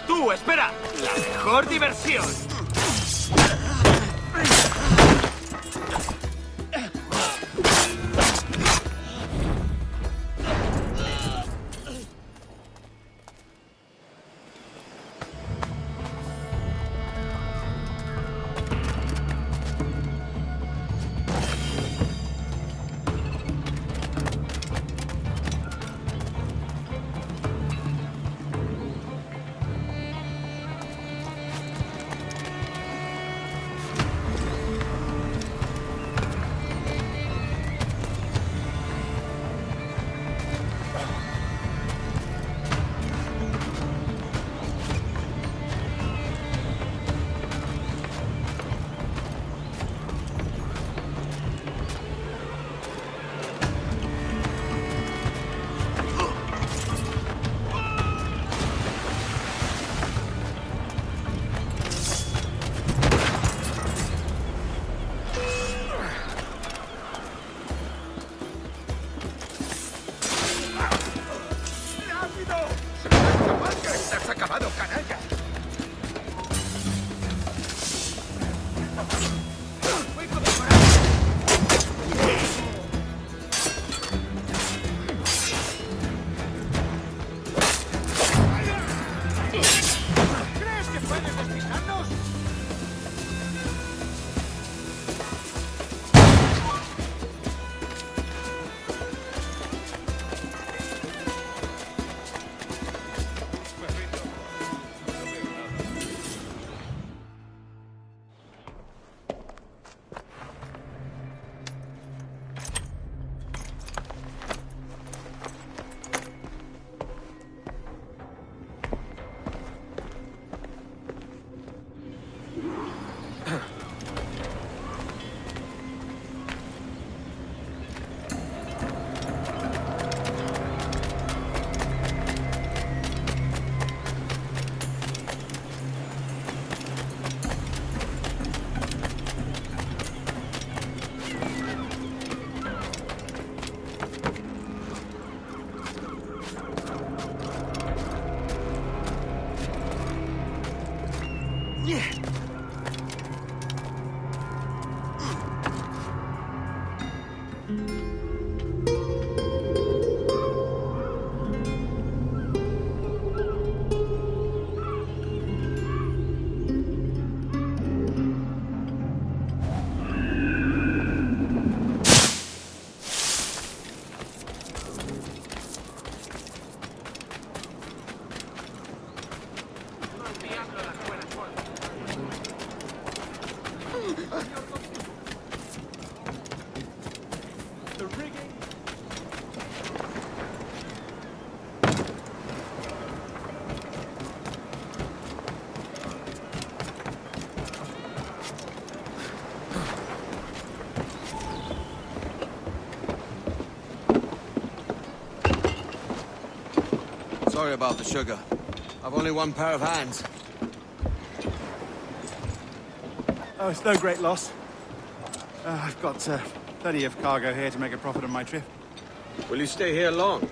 ¡Tú, espera! ¡La mejor diversión! Sorry about the sugar. I've only one pair of hands. Oh, it's no great loss. I've got plenty of cargo here to make a profit on my trip. Will you stay here long?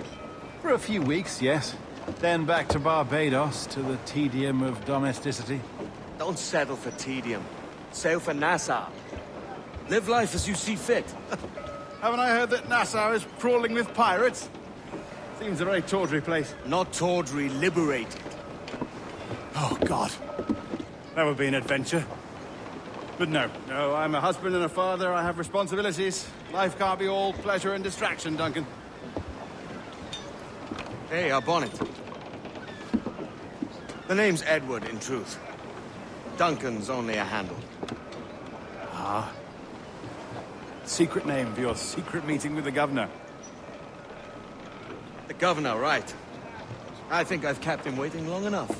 For a few weeks, yes. Then back to Barbados, to the tedium of domesticity. Don't settle for tedium. Sail for Nassau. Live life as you see fit. Haven't I heard that Nassau is crawling with pirates? Seems a very tawdry place. Not tawdry, liberated. Oh, God. That would be an adventure. But no, I'm a husband and a father. I have responsibilities. Life can't be all pleasure and distraction, Duncan. Hey, our bonnet. The name's Edward, in truth. Duncan's only a handle. Ah. Secret name for your secret meeting with the governor. The governor, right. I think I've kept him waiting long enough.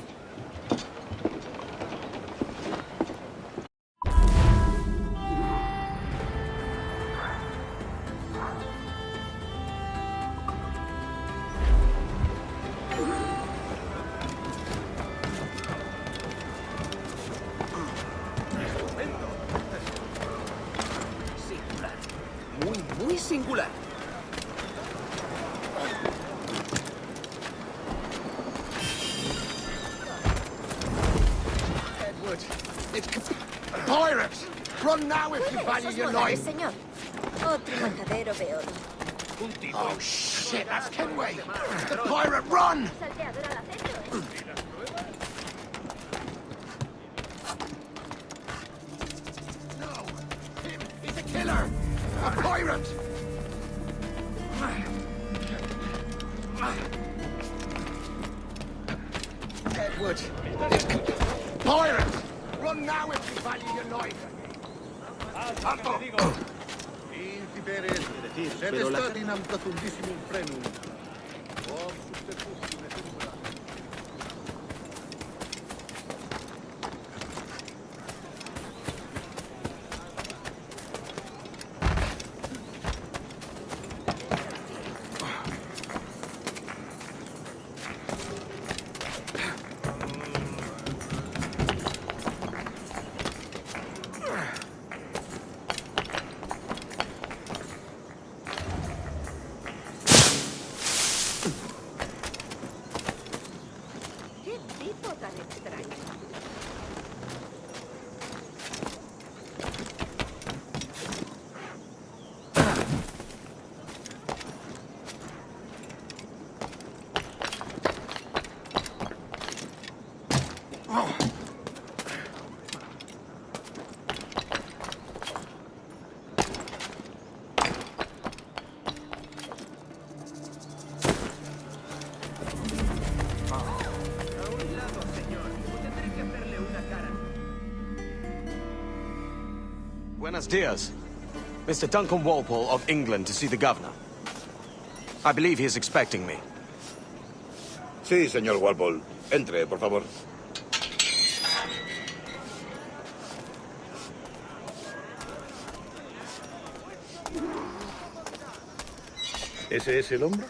Muy singular. pirates! Run now if you value Esos your modales, life! señor. Otro matadero veo. Oh shit, that's Kenway! The pirate, run! Salteador al acecho, ¿eh? No! Him! He's a killer! A pirate! Edward! Pirates! Run now if you value your life! pero la- Qué tipo tan extraño. Buenos dias. Mr. Duncan Walpole of England to see the governor. I believe he is expecting me. Sí, señor Walpole. Entre, por favor. ¿Ese es el hombre?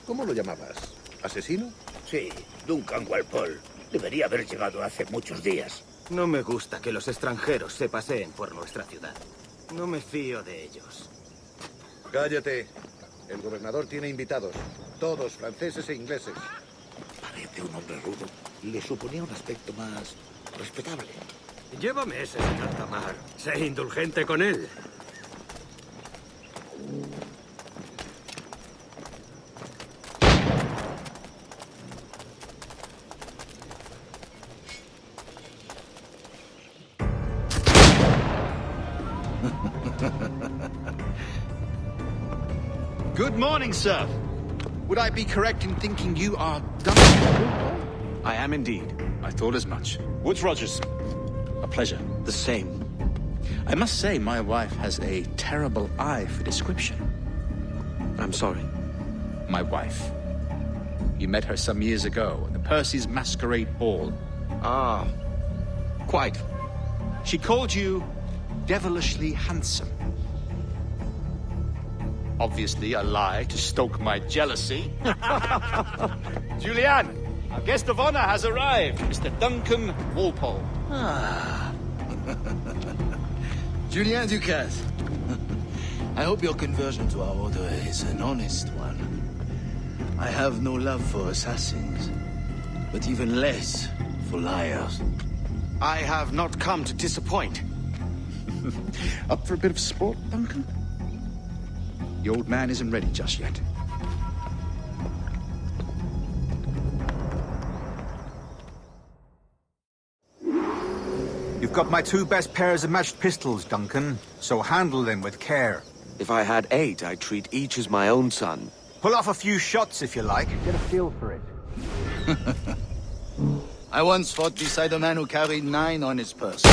¿Cómo lo llamabas? ¿Asesino? Sí, Duncan Walpole. Debería haber llegado hace muchos días. No me gusta que los extranjeros se paseen por nuestra ciudad. No me fío de ellos. Cállate. El gobernador tiene invitados. Todos franceses e ingleses. Parece un hombre rudo. Le suponía un aspecto más respetable. Llévame ese, señor Tamar. Sé indulgente con él. Good morning, sir. Would I be correct in thinking you are Duncan? I am indeed. I thought as much. Woods Rogers. A pleasure. The same. I must say, my wife has a terrible eye for description. I'm sorry. My wife. You met her some years ago at the Percy's Masquerade Ball. Ah, quite. She called you devilishly handsome. Obviously a lie to stoke my jealousy. Julianne, our guest of honor has arrived, Mr. Duncan Walpole. Julien Ducasse. I hope your conversion to our order is an honest one. I have no love for assassins, but even less for liars. I have not come to disappoint. Up for a bit of sport, Duncan? The old man isn't ready just yet. You've got my two best pairs of matched pistols, Duncan, so handle them with care. If I had 8, I'd treat each as my own son. Pull off a few shots if you like. Get a feel for it. I once fought beside a man who carried 9 on his person.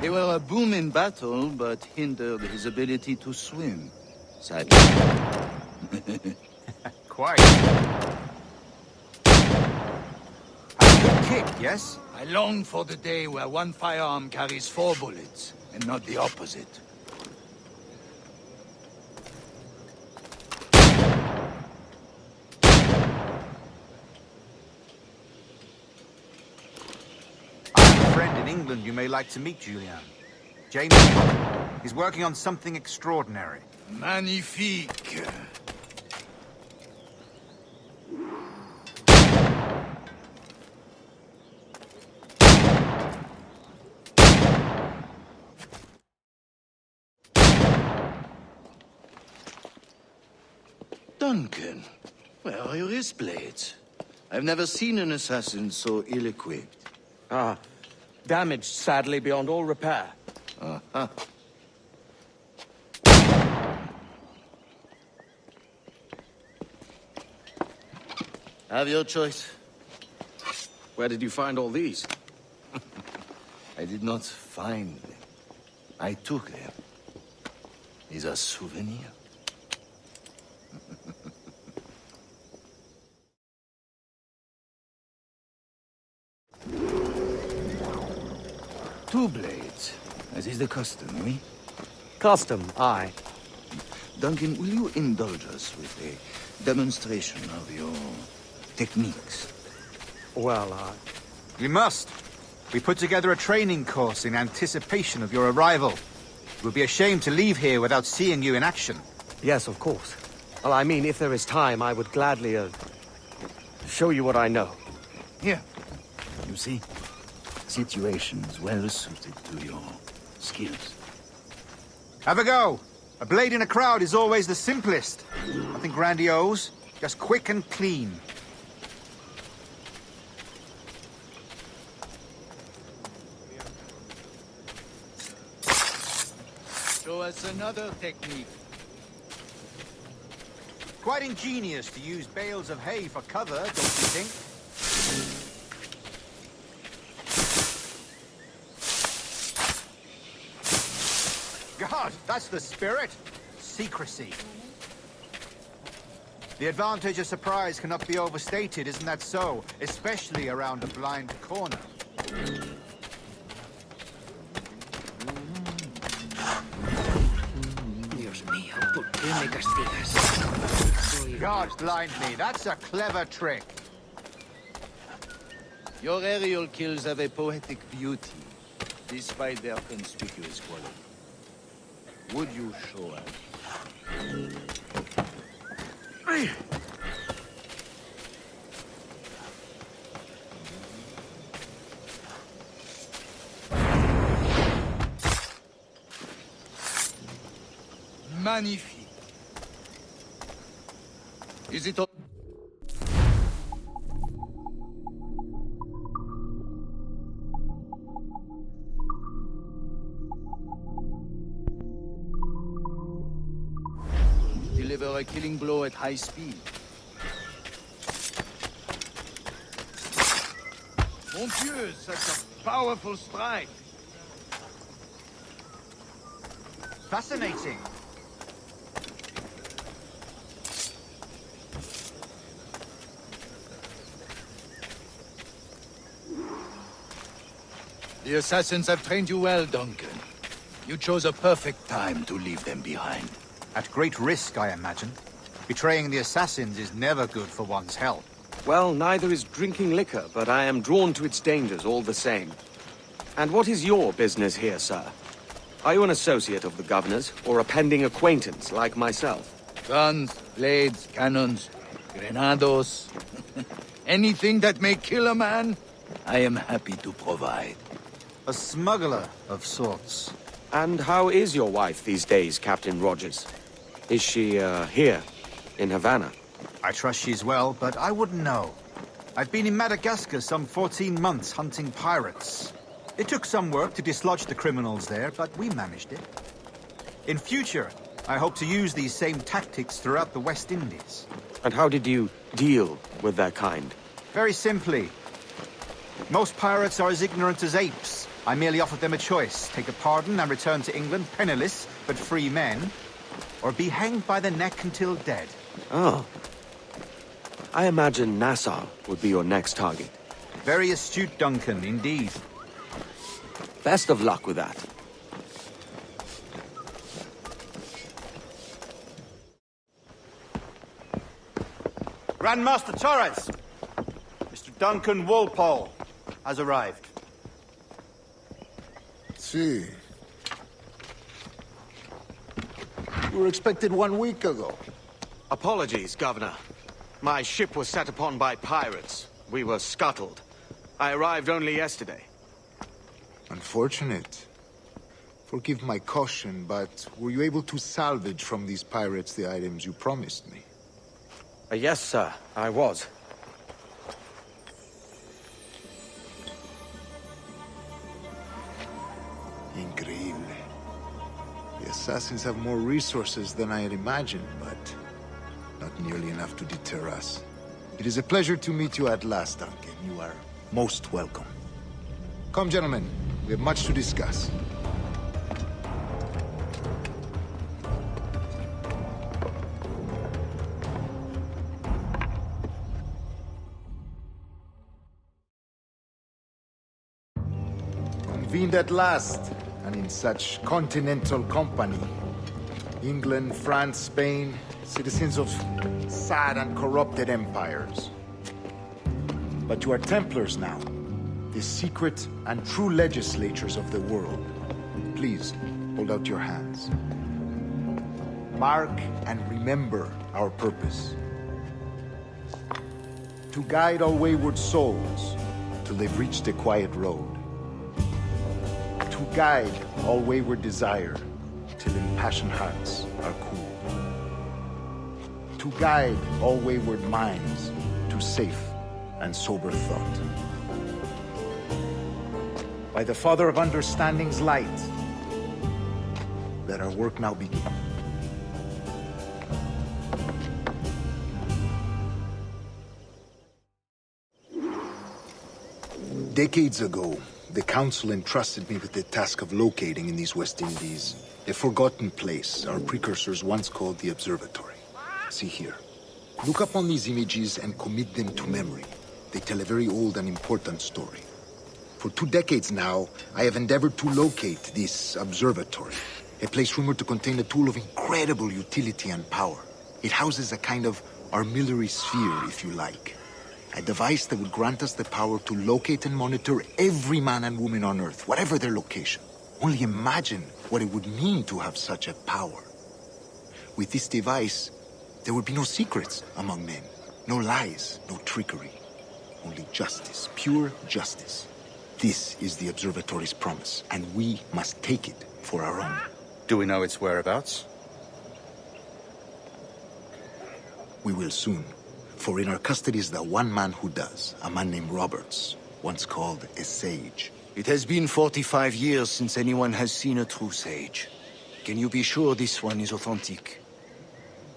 They were a boom in battle, but hindered his ability to swim. Sadly. Quite. A good kick, yes? I long for the day where one firearm carries 4 bullets, and not the opposite. I have a friend in England you may like to meet, Julian. James Potter. He's working on something extraordinary. Magnifique. Duncan, where are your wrist blades? I've never seen an assassin so ill-equipped. Ah, damaged sadly beyond all repair. Uh-huh. Have your choice. Where did you find all these? I did not find them. I took them. Is a souvenir. Two blades, as is the custom, oui? Custom, aye. Duncan, will you indulge us with a demonstration of your techniques? Well, We must. We put together a training course in anticipation of your arrival. It would be a shame to leave here without seeing you in action. yes, of course. Well, I mean, if there is time, I would gladly, show you what I know. Here. You see? Situations well suited to your skills. Have a go. A blade in a crowd is always the simplest. Nothing grandiose, just quick and clean. Show us another technique. Quite ingenious to use bales of hay for cover, don't you think? God, that's the spirit. Secrecy. The advantage of surprise cannot be overstated, isn't that so? Especially around a blind corner. Dios mío, ¿por qué me castigas? God blind me, that's a clever trick. Your aerial kills have a poetic beauty, despite their conspicuous quality. Would you show us? Magnifique. Is it all? Deliver a killing blow at high speed. Mon Dieu, such a powerful strike. Fascinating. The assassins have trained you well, Duncan. You chose a perfect time to leave them behind. At great risk, I imagine. Betraying the assassins is never good for one's health. Well, neither is drinking liquor, but I am drawn to its dangers all the same. And what is your business here, sir? Are you an associate of the governor's, or a pending acquaintance like myself? Guns, blades, cannons, grenados. Anything that may kill a man, I am happy to provide. A smuggler of sorts. And how is your wife these days, Captain Rogers? Is she, here, in Havana? I trust she's well, but I wouldn't know. I've been in Madagascar some 14 months hunting pirates. It took some work to dislodge the criminals there, but we managed it. In future, I hope to use these same tactics throughout the West Indies. And how did you deal with their kind? Very simply. Most pirates are as ignorant as apes. I merely offered them a choice. Take a pardon and return to England penniless, but free men. Or be hanged by the neck until dead. Oh. I imagine Nassau would be your next target. Very astute, Duncan, indeed. Best of luck with that. Grandmaster Torres! Mr. Duncan Walpole has arrived. See. We were expected 1 week ago. Apologies, Governor. My ship was set upon by pirates. We were scuttled. I arrived only yesterday. Unfortunate. Forgive my caution, but were you able to salvage from these pirates the items you promised me? Yes, sir, I was. Increíble. The assassins have more resources than I had imagined, but not nearly enough to deter us. It is a pleasure to meet you at last, Duncan. You are most welcome. Come, gentlemen. We have much to discuss. Convened at last, and in such continental company. England, France, Spain, citizens of sad and corrupted empires. But you are Templars now, the secret and true legislators of the world. Please, hold out your hands. Mark and remember our purpose. To guide all wayward souls till they've reached a quiet road. To guide all wayward desire till impassioned hearts are cool. To guide all wayward minds to safe and sober thought. By the Father of Understanding's light, let our work now begin. Decades ago, the Council entrusted me with the task of locating in these West Indies a forgotten place our precursors once called the Observatory. See here. Look upon these images and commit them to memory. They tell a very old and important story. For 2 decades now, I have endeavored to locate this observatory, a place rumored to contain a tool of incredible utility and power. It houses a kind of armillary sphere, if you like. A device that would grant us the power to locate and monitor every man and woman on Earth, whatever their location. Only imagine what it would mean to have such a power. With this device, there would be no secrets among men, no lies, no trickery. Only justice, pure justice. This is the Observatory's promise, and we must take it for our own. Do we know its whereabouts? We will soon. For in our custody is the one man who does, a man named Roberts, once called a sage. It has been 45 years since anyone has seen a true sage. Can you be sure this one is authentic?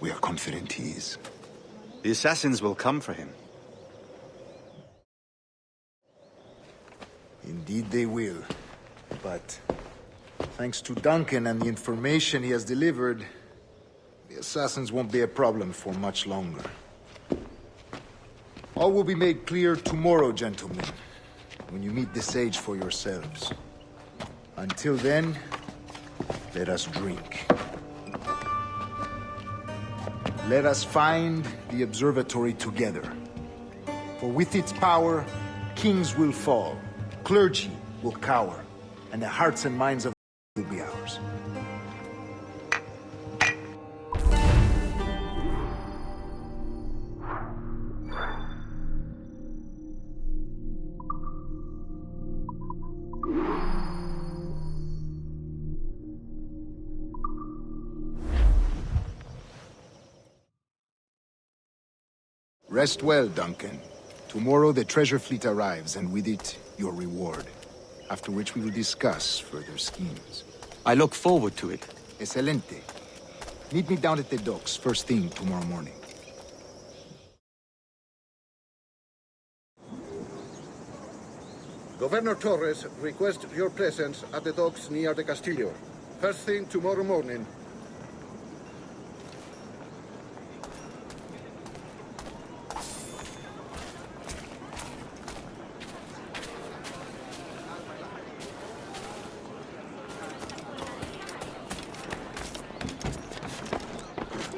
We are confident he is. The assassins will come for him. Indeed they will. But thanks to Duncan and the information he has delivered, the assassins won't be a problem for much longer. All will be made clear tomorrow, gentlemen, when you meet the sage for yourselves. Until then, let us drink. Let us find the observatory together. For with its power, kings will fall, clergy will cower, and the hearts and minds of will be ours. Rest well, Duncan. Tomorrow the treasure fleet arrives, and with it, your reward. After which we will discuss further schemes. I look forward to it. Excelente. Meet me down at the docks first thing tomorrow morning. Governor Torres requests your presence at the docks near the Castillo. First thing tomorrow morning.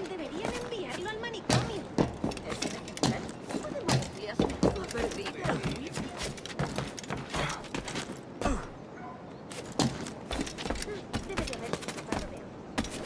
Deberían enviarlo al manicomio. Es un ejemplar. Podemos días me perdido. Debe de haber escapado de algo.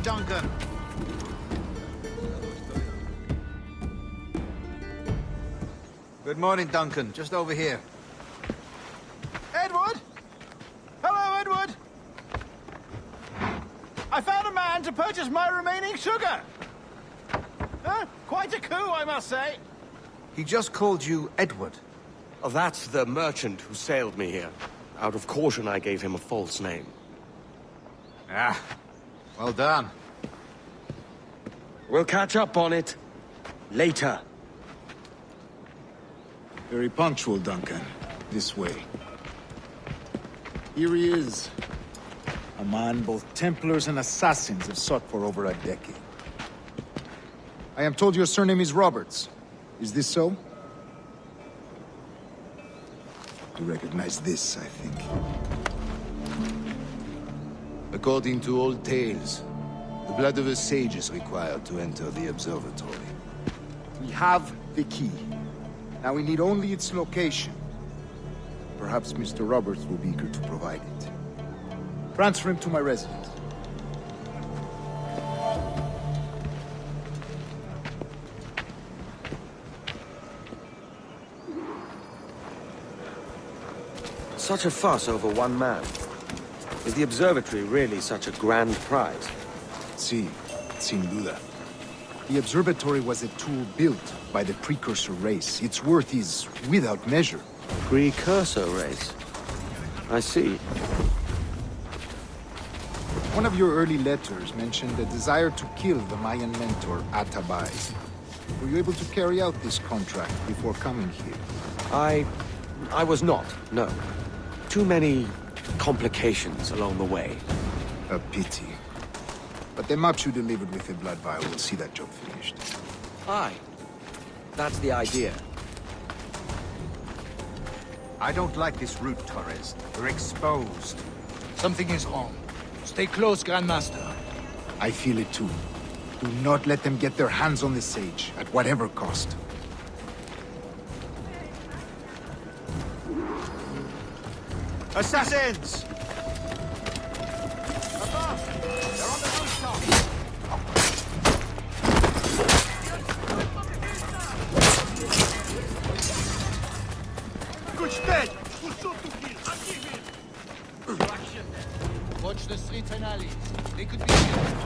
morning, Duncan. Good morning, Duncan. Just over here. Edward? Hello, Edward. I found a man to purchase my remaining sugar. Huh? Quite a coup, I must say. He just called you Edward. Oh, that's the merchant who sailed me here. Out of caution, I gave him a false name. Ah, well done. We'll catch up on it later. Very punctual, Duncan. This way. Here he is. A man both Templars and Assassins have sought for over a decade. I am told your surname is Roberts. Is this so? You recognize this, I think. According to old tales, the blood of a sage is required to enter the observatory. We have the key. Now we need only its location. Perhaps Mr. Roberts will be eager to provide it. Transfer him to my residence. Such a fuss over one man. Is the observatory really such a grand prize? Sí, sin duda. The observatory was a tool built by the precursor race. Its worth is without measure. Precursor race. I see. One of your early letters mentioned a desire to kill the Mayan mentor, Atabay. Were you able to carry out this contract before coming here? I was not, no. Too many complications along the way. A pity. But the maps you delivered with the blood vial will see that job finished. Aye. That's the idea. I don't like this route, Torres. We're exposed. Something is wrong. Stay close, Grandmaster. I feel it too. Do not let them get their hands on the sage, at whatever cost. Assassins! Watch the streets and alleys. They could be here.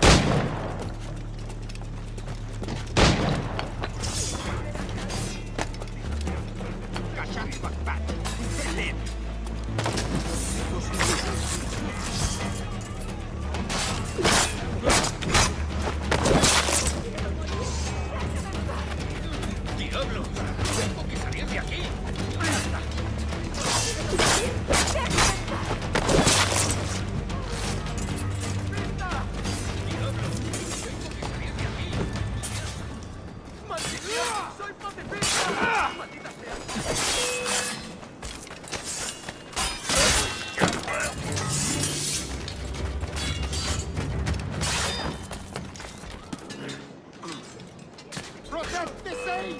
Protect the sage!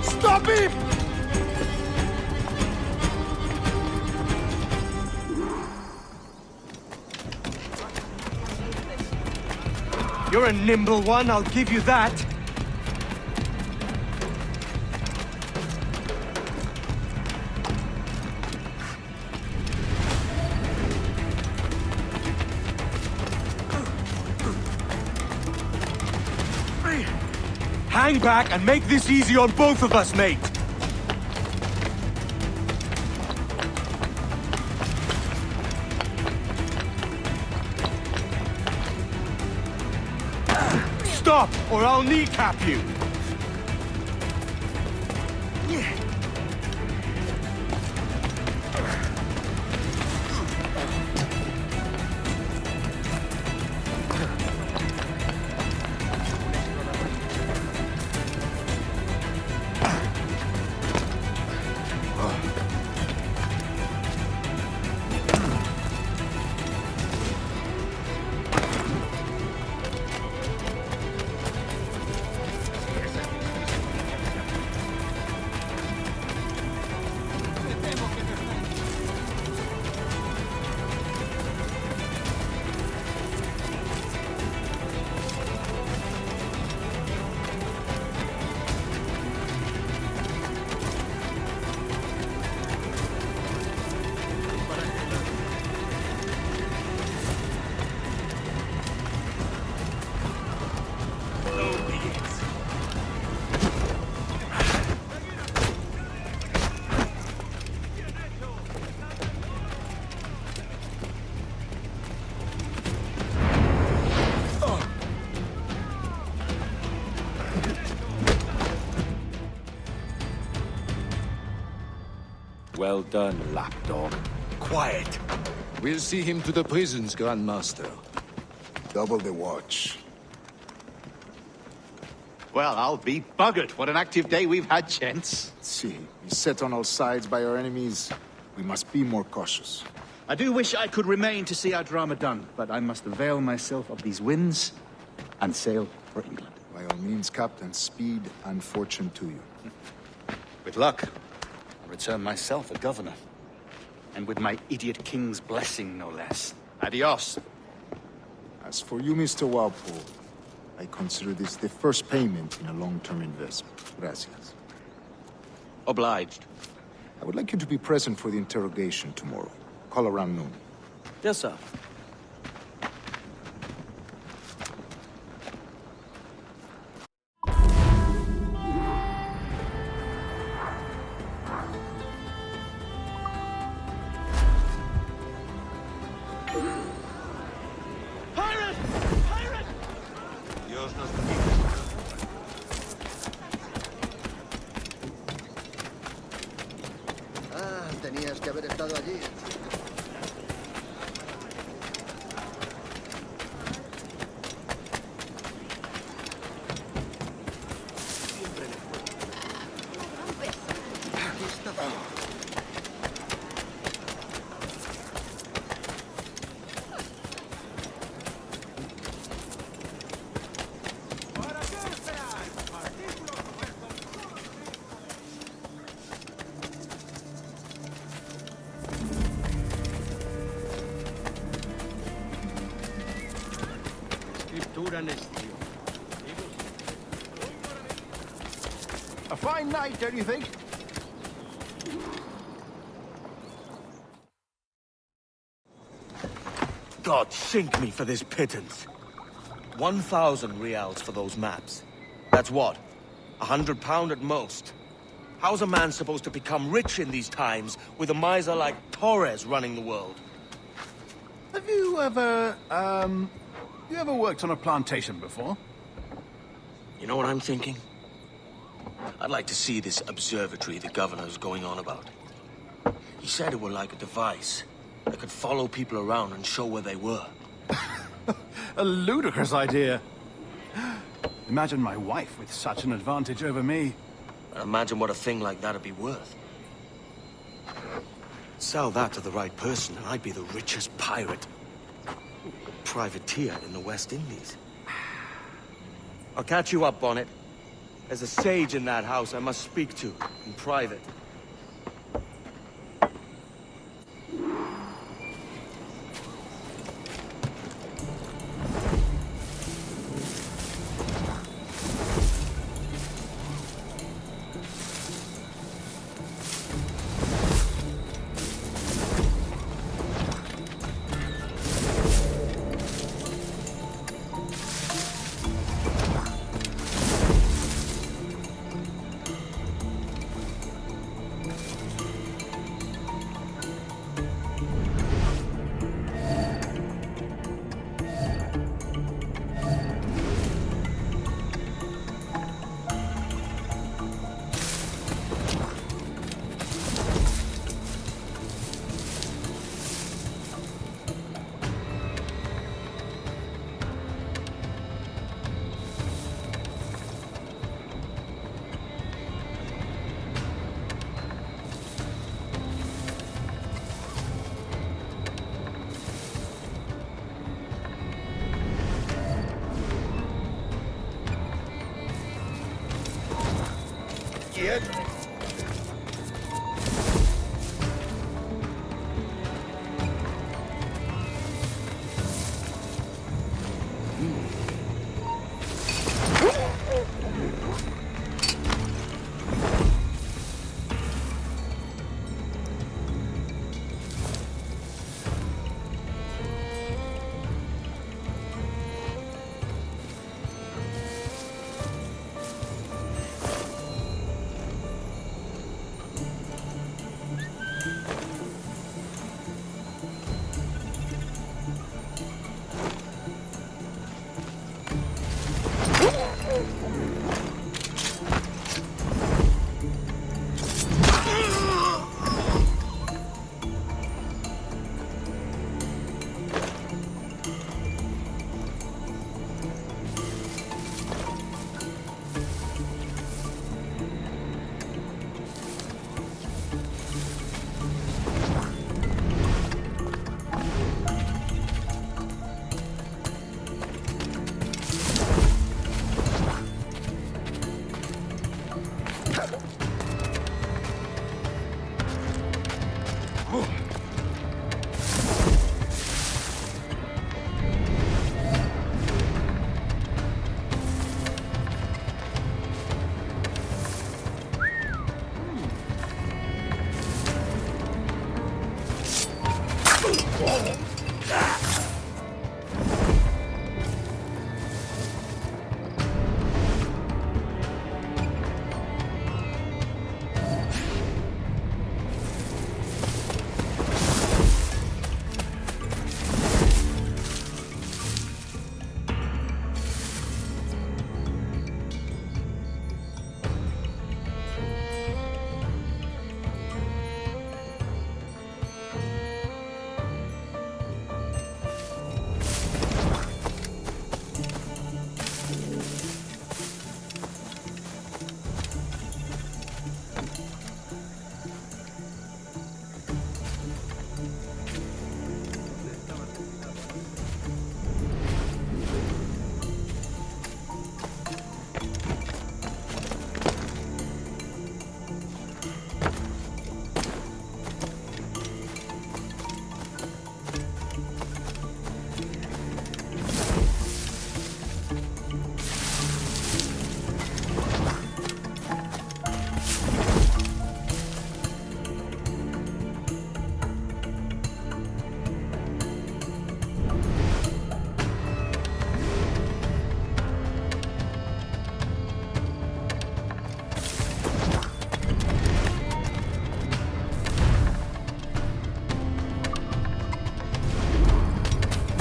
Stop him! You're a nimble one, I'll give you that. Hang back and make this easy on both of us, mate. Stop, or I'll kneecap you! Well done, lapdog. Quiet. We'll see him to the prisons, Grandmaster. Double the watch. Well, I'll be buggered. What an active day we've had, gents. See, beset on all sides by our enemies. We must be more cautious. I do wish I could remain to see our drama done, but I must avail myself of these winds and sail for England. By all means, Captain, speed and fortune to you. With luck, I'll return myself a governor. And with my idiot king's blessing, no less. Adios. As for you, Mr. Walpole, I consider this the first payment in a long-term investment. Gracias. Obliged. I would like you to be present for the interrogation tomorrow. Call around noon. Yes, sir. Tenías que haber estado allí. Siempre le fue. Aquí está. A fine night, don't you think? God sink me for this pittance. 1,000 reals for those maps. That's what? £100 at most. How's a man supposed to become rich in these times with a miser like Torres running the world? Have you ever, worked on a plantation before? You know what I'm thinking? I'd like to see this observatory the governor's going on about. He said it were like a device that could follow people around and show where they were. A ludicrous idea. Imagine my wife with such an advantage over me. Imagine what a thing like that'd be worth. Sell that to the right person and I'd be the richest pirate. Privateer in the West Indies. I'll catch you up on it. There's a sage in that house I must speak to, in private. idiot!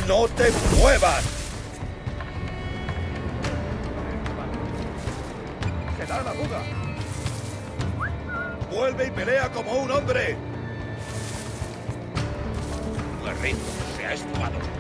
¡No te muevas! ¡Se da la fuga! ¡Vuelve y pelea como un hombre! Guerrero se ha esfumado.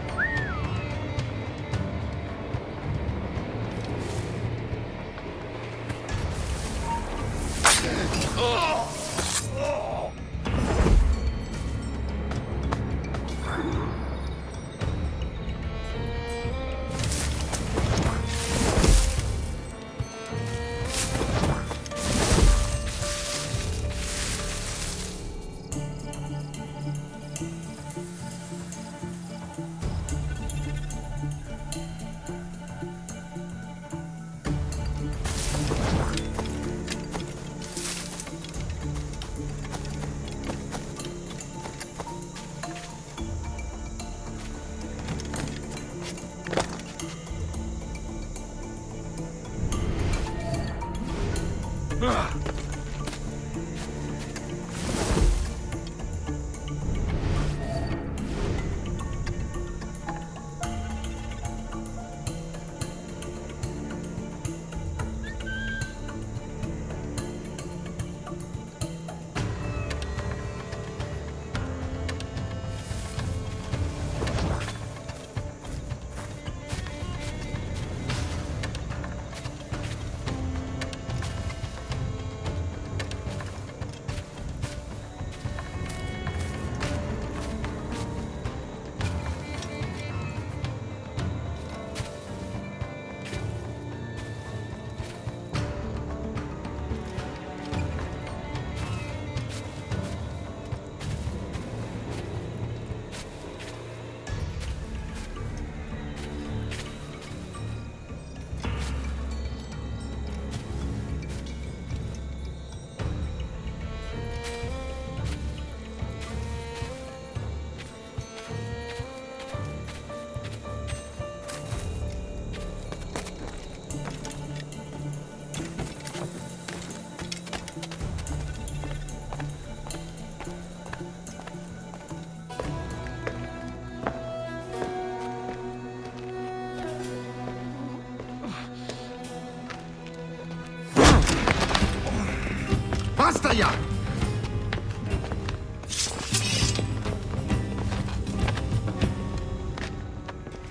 ¡Basta ya!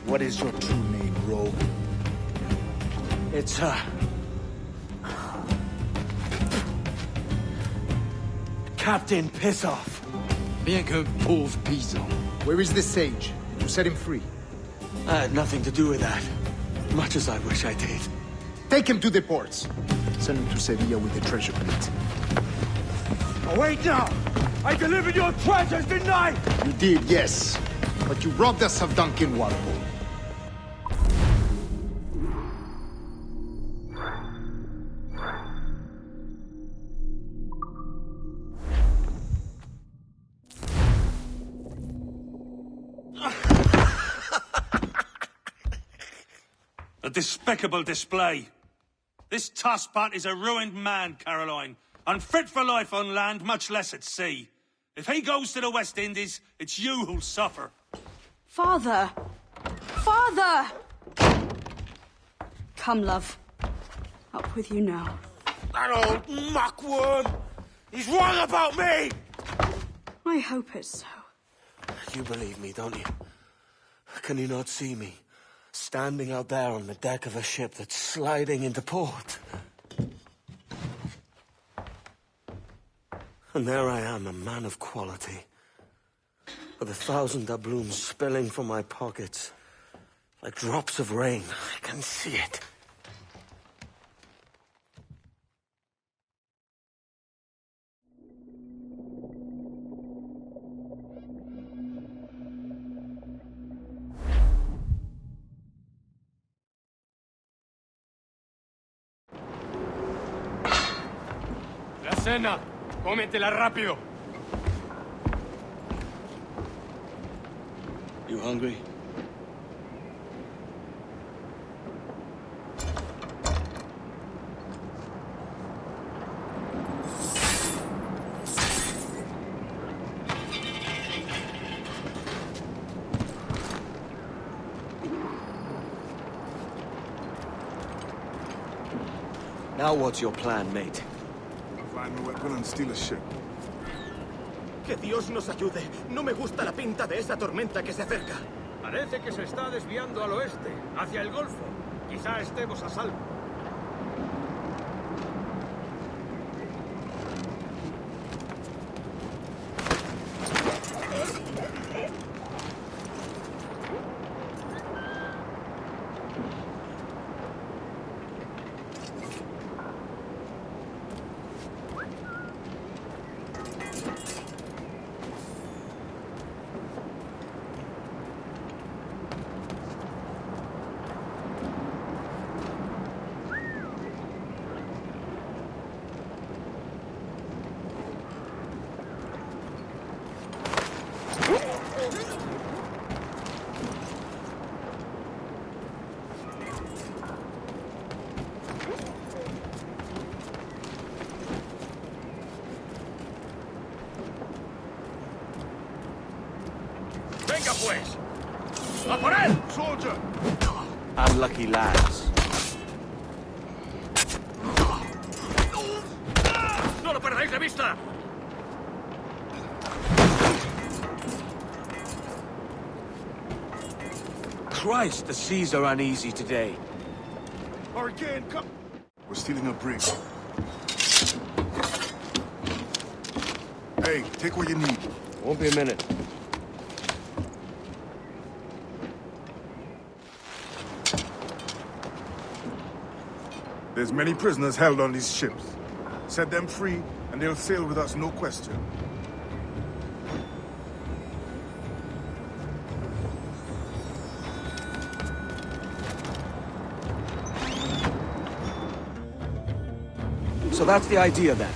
What is your true name, rogue? It's, Captain Pissoff. Bien qu'un pauvre paysan. Where is the sage? Did you set him free? I had nothing to do with that. Much as I wish I did. Take him to the ports. Send him to Sevilla with the treasure plate. Oh, wait now! I delivered your treasures, didn't I? You did, yes. But you robbed us of Duncan Walpole. A despicable display. This tosspot is a ruined man, Caroline. Unfit for life on land, much less at sea. If he goes to the West Indies, it's you who'll suffer. Father! Father! Come, love. Up with you now. That old muckworm! He's wrong about me! I hope it's so. You believe me, don't you? Can you not see me? Standing out there on the deck of a ship that's sliding into port. And there I am, a man of quality. With 1,000 doubloons spilling from my pockets. Like drops of rain. I can see it. La cena. Cómetela rápido. You hungry? Now what's your plan, mate? Find a weapon and steal a ship. Que Dios nos ayude. No me gusta la pinta de esa tormenta que se acerca. Parece que se está desviando al oeste, hacia el Golfo. Quizá estemos a salvo. ¡Venga, pues! ¡A por él! Soldier! Unlucky lads. ¡No lo perdáis de vista! Christ, the seas are uneasy today. Hurricane, come! We're stealing a brig. Hey, take what you need. Won't be a minute. There's many prisoners held on these ships. Set them free, and they'll sail with us, no question. So that's the idea then.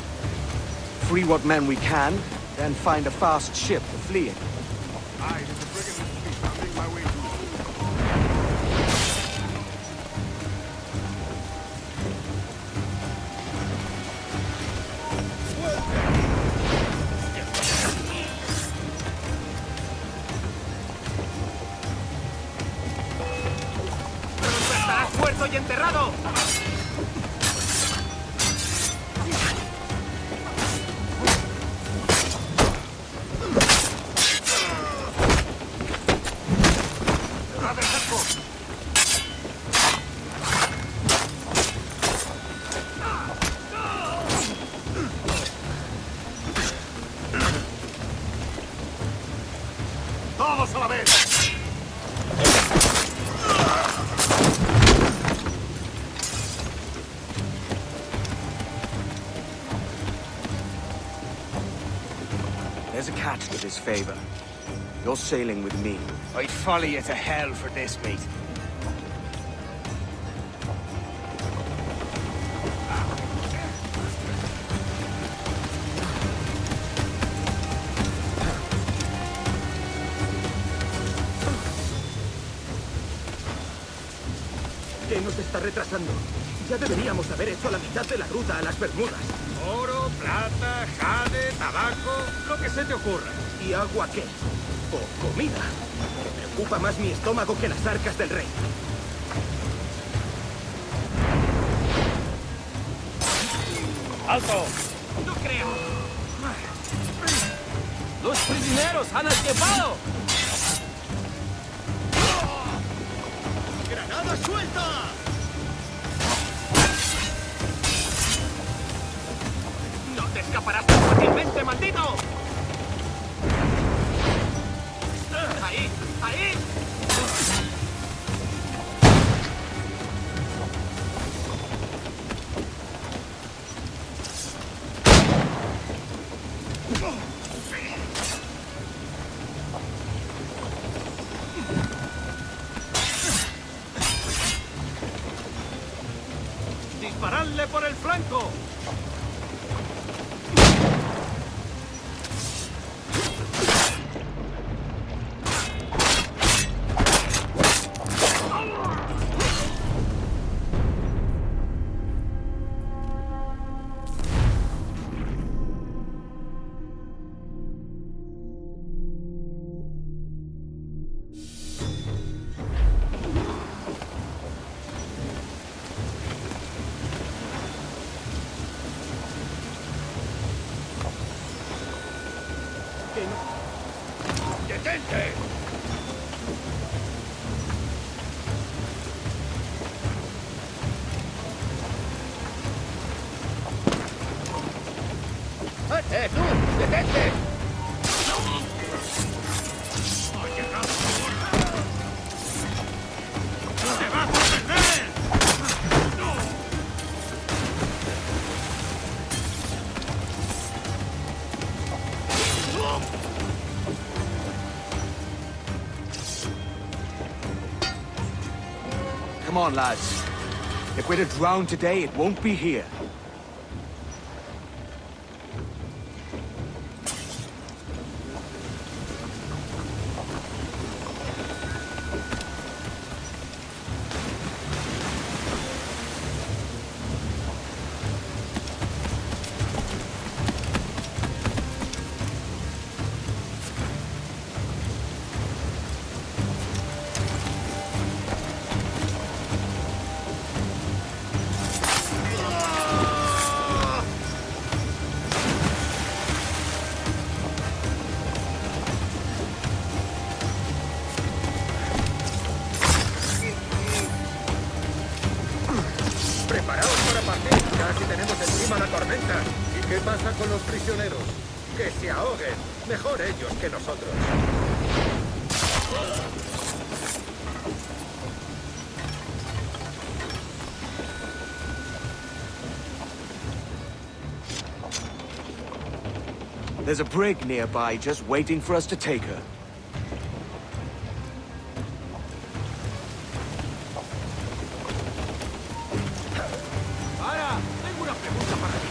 Free what men we can, then find a fast ship to flee in. Aye, there's a brig in the street. I'll make my way to it. ¡Estarás muerto y enterrado! a la vez! There's a catch to this favor. You're sailing with me. I'd follow you to hell for this, mate. ¿Qué nos está retrasando? Ya deberíamos haber hecho la mitad de la ruta a las Bermudas. Oro, plata, jade, tabaco, lo que se te ocurra. ¿Y agua qué? ¿O comida? Me preocupa más mi estómago que las arcas del rey. ¡Alto! ¡No creo! ¡Los prisioneros han escapado! ¡Granada suelta! ¡No te escaparás tan fácilmente, maldito! ¡Ahí! ¡Ahí! ¡Disparadle por el flanco! ¡Detente! ¡Tú! ¡Detente! ¡Te vas a perder! Come on, lads. If we're to drown today, it won't be here. ¡Preparaos para partir! Casi tenemos encima la tormenta. ¿Y qué pasa con los prisioneros? ¡Que se ahoguen! Mejor ellos que nosotros. There's a brig nearby just waiting for us to take her. Ahora, tengo una pregunta para ti.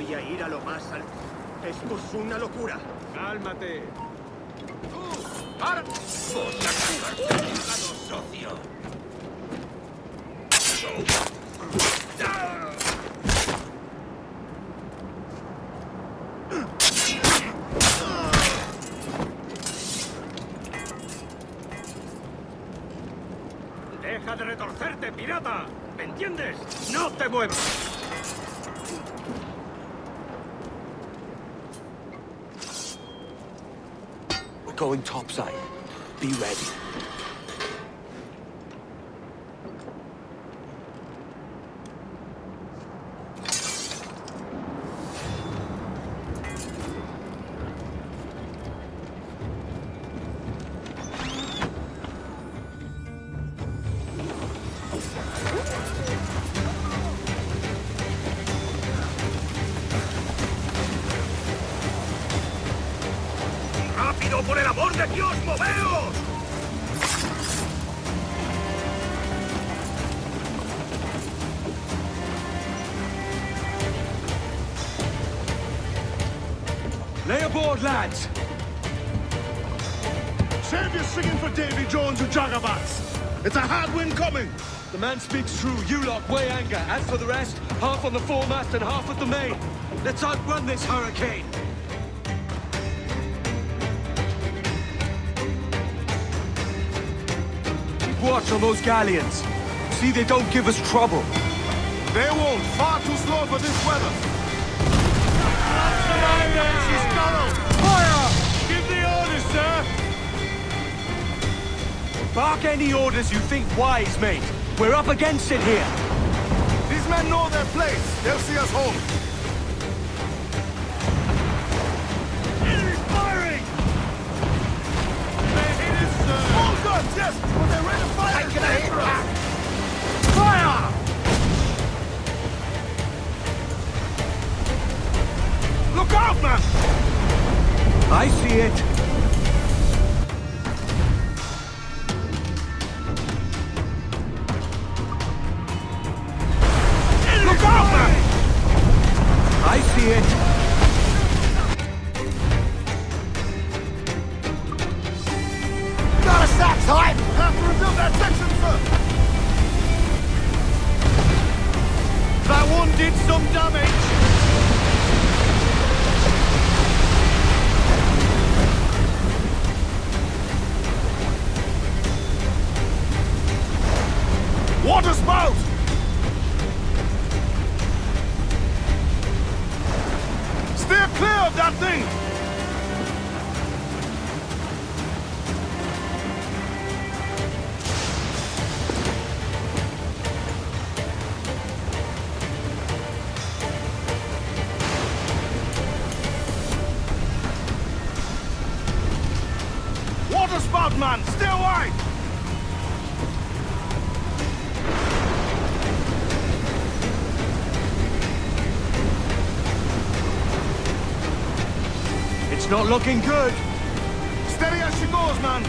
Voy a ir a lo más alto. Esto es una locura. Cálmate. ¡Para! ¡Vos la hígado, socio! ¡Deja de retorcerte, pirata! ¿Me entiendes? ¡No te muevas! We're going topside. Be ready. ¡Rápido, por el amor de Dios, moveos! Lay aboard, lads! Save your singing for Davy Jones, you jagabats! It's a hard wind coming! The man speaks true. You lot weigh anchor. As for the rest, half on the foremast and half at the main. Let's outrun this hurricane! Keep watch on those galleons. See they don't give us trouble. They won't. Far too slow for this weather. She's got Fire! Give the orders, sir! Bark any orders you think wise, mate. We're up against it here. These men know their place. They'll see us home. Enemy firing! They hit us, sir. Small guns, yes, but they're ready to fire. Taking a hit back. Fire! Look out, man! I see it. Look out, man! I see it. Got a sack time! Have to rebuild that section, sir! That one did some damage. Water spout! Steer clear of that thing! Water spout, man! Stay wide! It's not looking good. Steady as she goes, man!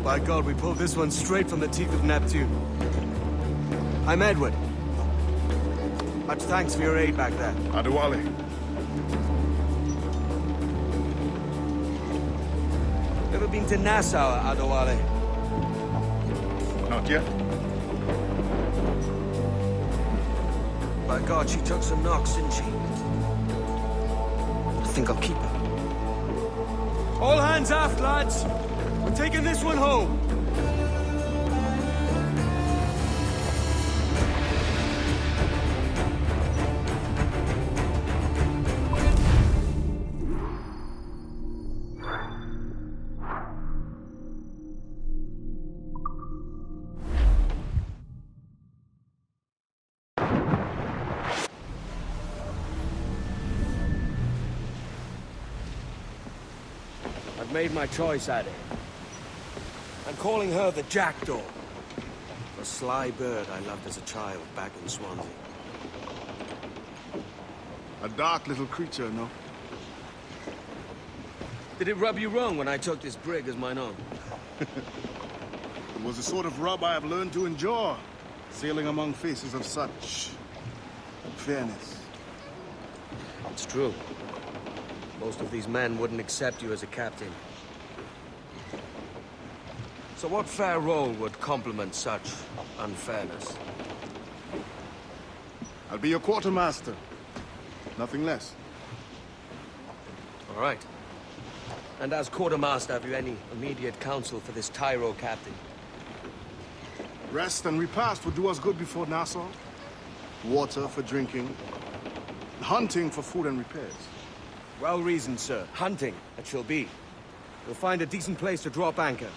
By God, we pulled this one straight from the teeth of Neptune. I'm Edward. Much thanks for your aid back there. Adewale. Ever been to Nassau, Adewale? Not yet. By God, she took some knocks, didn't she? I think I'll keep her. All hands aft, lads! We're taking this one home! I've made my choice, Addy. I'm calling her the Jackdaw. A sly bird I loved as a child back in Swansea. A dark little creature, no? Did it rub you wrong when I took this brig as mine own? It was the sort of rub I have learned to endure, sailing among faces of such fairness. It's true. Most of these men wouldn't accept you as a captain. So what fair role would complement such unfairness? I'll be your quartermaster. Nothing less. All right. And as quartermaster, have you any immediate counsel for this Tyro captain? Rest and repast would do us good before Nassau. Water for drinking. Hunting for food and repairs. Well reasoned, sir. Hunting, it shall be. We'll find a decent place to drop anchor.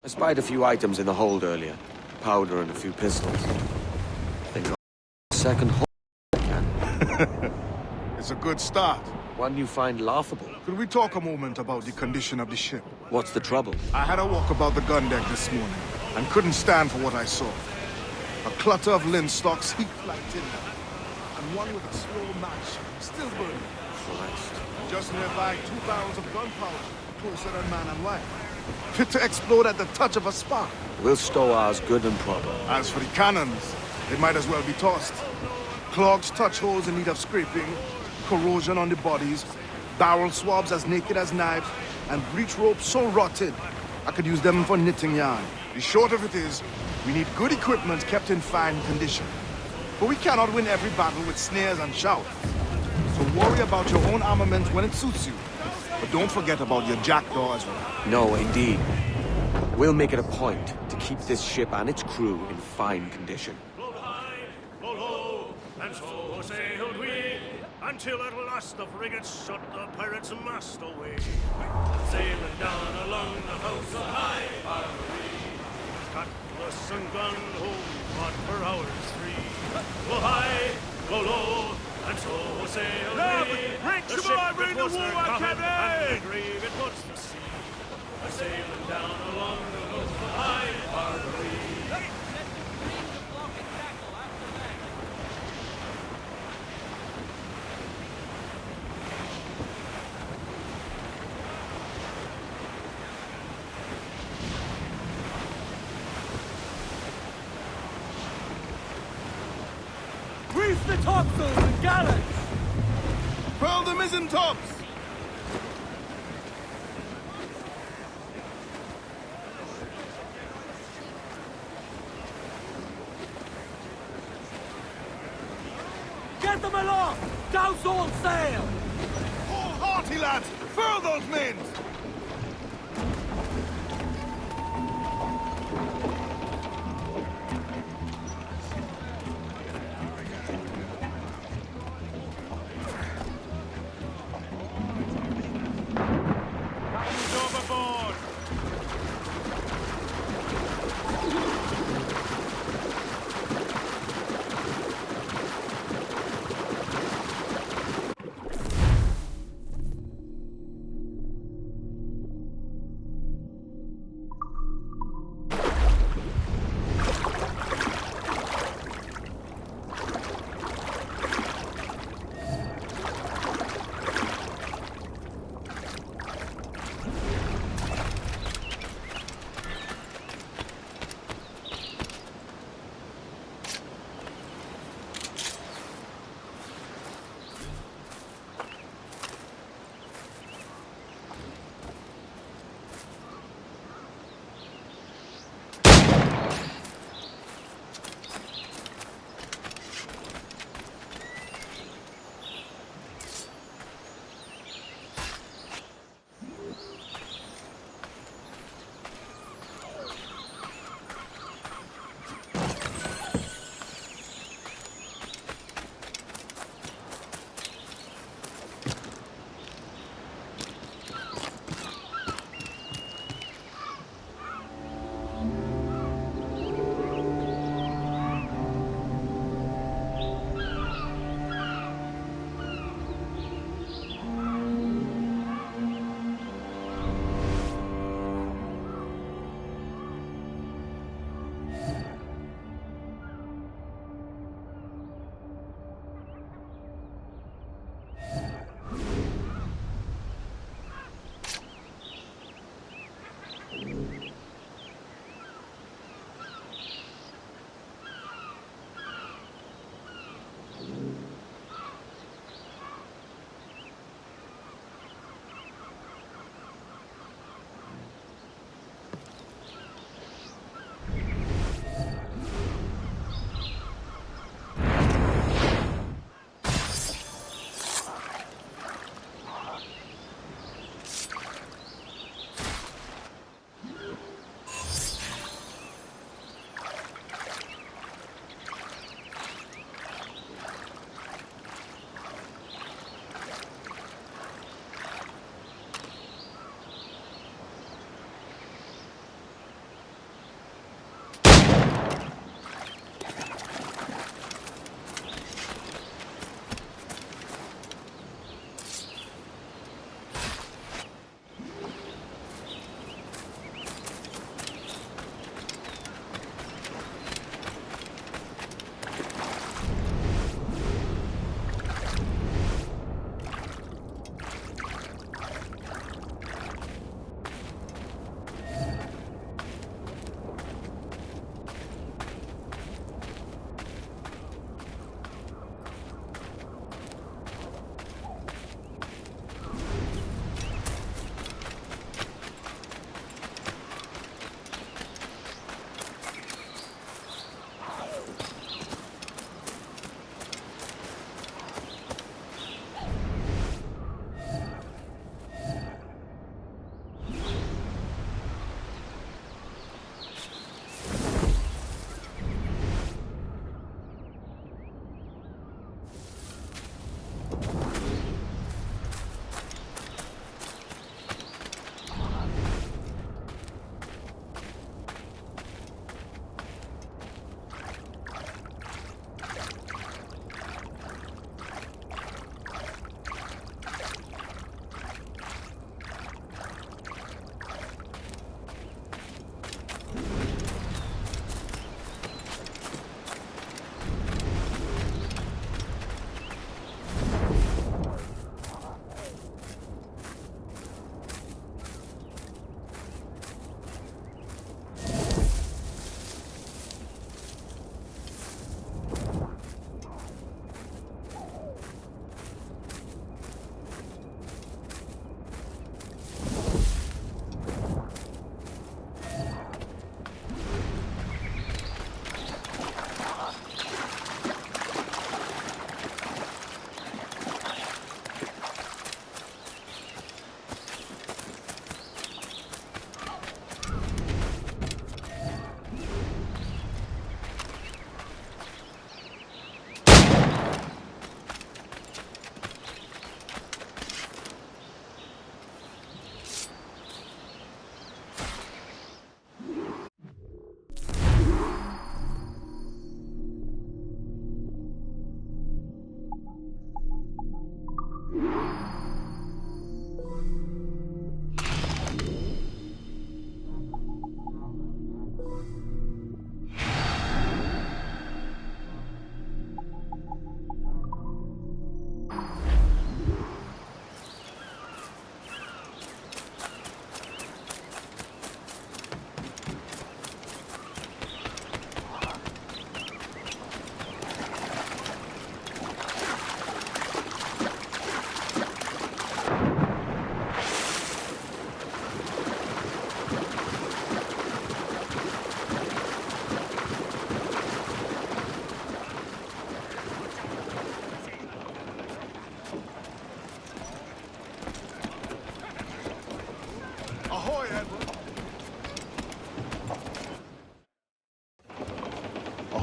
I spied a few items in the hold earlier. Powder and a few pistols. Think I'll a second hold again. It's a good start. One you find laughable. Could we talk a moment about the condition of the ship? What's the trouble? I had a walk about the gun deck this morning, and couldn't stand for what I saw. A clutter of linstocks heaped like tinder, and one with a slow match, still burning. Christ. Just nearby, 2 barrels of gunpowder, closer than man and wife. Fit to explode at the touch of a spark. We'll stow ours good and proper. As for the cannons, they might as well be tossed. Clogs touch holes in need of scraping, corrosion on the bodies, barrel swabs as naked as knives, and breech ropes so rotted, I could use them for knitting yarn. The short of it is, we need good equipment kept in fine condition. But we cannot win every battle with snares and shouts. So worry about your own armament when it suits you. But don't forget about your jackdaw as well. No, indeed. We'll make it a point to keep this ship and its crew in fine condition. Blow high, blow low, and so sailed we, until at last the frigates shut the pirates' mast away. Sailing down along the house of high Barbary, cutlass and gun, oh, fought for hours 3. Blow high, blow low, and so sailed we. The ship it was their coffin, and the grave it was the sea. Sailing down along the coast of high Barbary. Reef the topsails and gallants! Furl the mizzen tops! Get them aloft! Douse all sail! Hold hearty, lads! Furl those men! Overboard!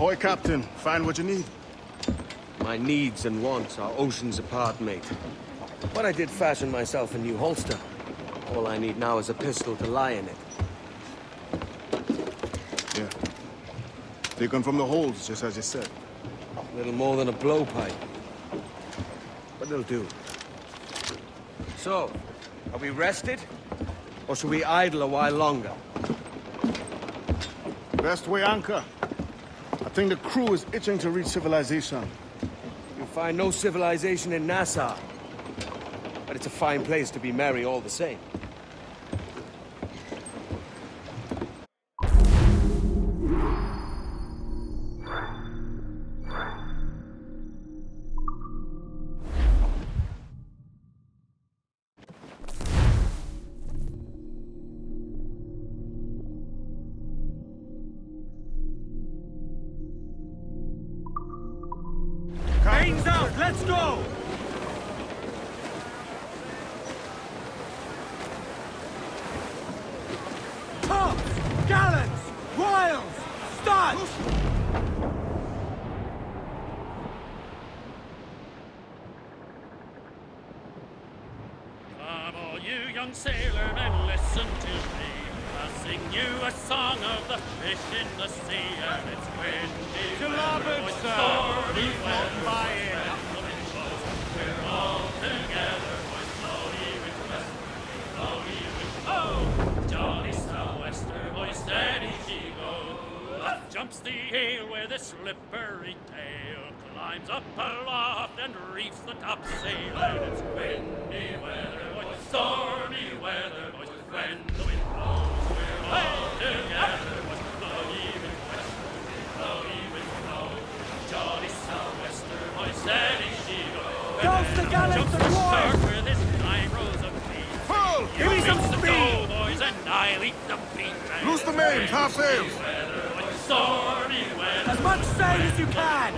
Ahoy, Captain. Find what you need. My needs and wants are oceans apart, mate. But I did fashion myself a new holster. All I need now is a pistol to lie in it. Yeah. Taken from the holds, just as you said. Little more than a blowpipe. But it'll do. So, are we rested? Or should we idle a while longer? Best way anchor. I think the crew is itching to reach civilization. You'll find no civilization in Nassau. But it's a fine place to be merry all the same. Chains out, let's go! Tops! Gallants! Royals! Studs! Come, all you young sailormen, listen to me. I'll sing you a song of the fish in the sea, and it's windy. To larboard, sir. Who's not buying? We're all together, boys, slowly with west, slowly with oh, jolly sou'wester, boys, steady she goes. Up jumps the ale with a slippery tail, climbs up aloft and reefs the topsail, and it's windy weather, boys, stormy weather, boys, when the wind blows, we're all together, boys, slowly with west, slowly with blow, jolly sou'wester, boys, steady she goes. Toast the gallants and Shark royals! with his 9 rows of beats. Pull! Give me some The speed! boys annihilate the beat. Loose the mains, half sails. Stormy weather. As much sail as you can!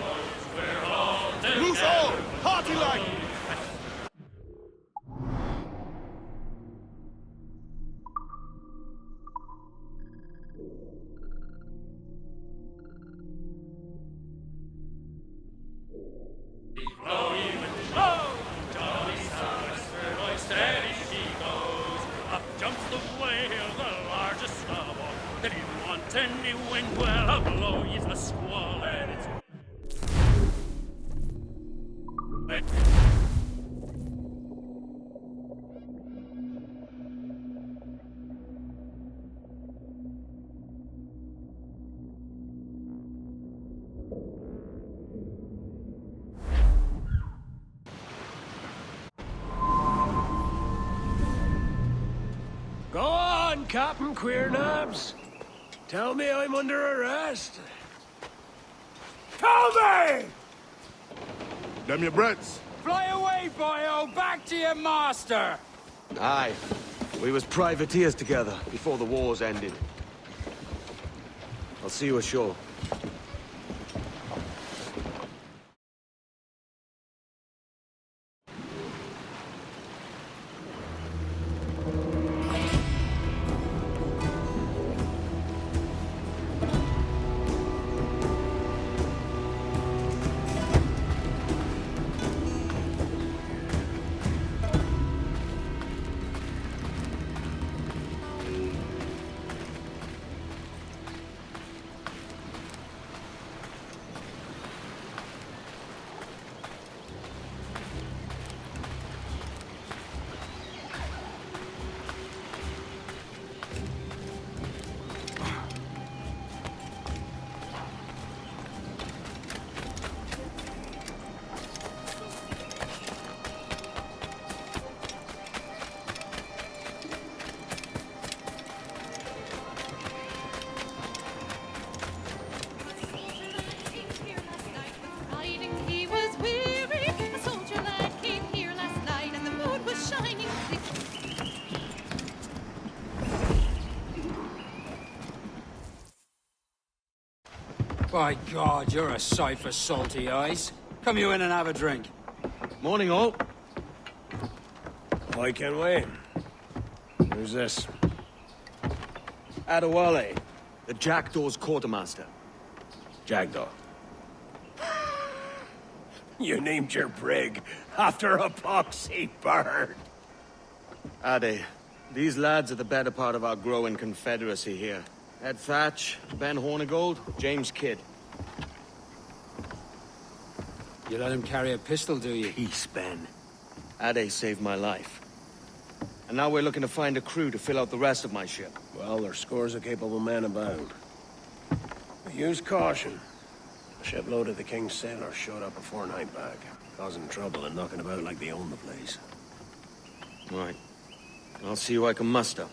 We're all together. Loose all! Hearty like! Blowing with the blow. Jolly sou'wester, boys, steady she goes. Up jumps the whale, the largest of all. They didn't want any wind, well, a blow is a squall, and it's Go on, Captain Queernabs. Tell me I'm under arrest. Tell me! Them your breads. Fly away, boyo! Back to your master! Aye. We was privateers together before the wars ended. I'll see you ashore. By God, you're a sight for salty eyes. Come you in and have a drink. Morning, all. I can wait. Who's this? Adewale, the Jackdaw's quartermaster. Jackdaw. You named your brig after a poxy bird. Ade, these lads are the better part of our growing confederacy here. Ed Thatch, Ben Hornigold, James Kidd. You let him carry a pistol, do you? Peace, Ben. Ade saved my life. And now we're looking to find a crew to fill out the rest of my ship. Well, there's scores of capable men about. But use caution. A shipload of the King's sailors showed up a fortnight back, causing trouble and knocking about like they own the place. Right. I'll see who I can muster.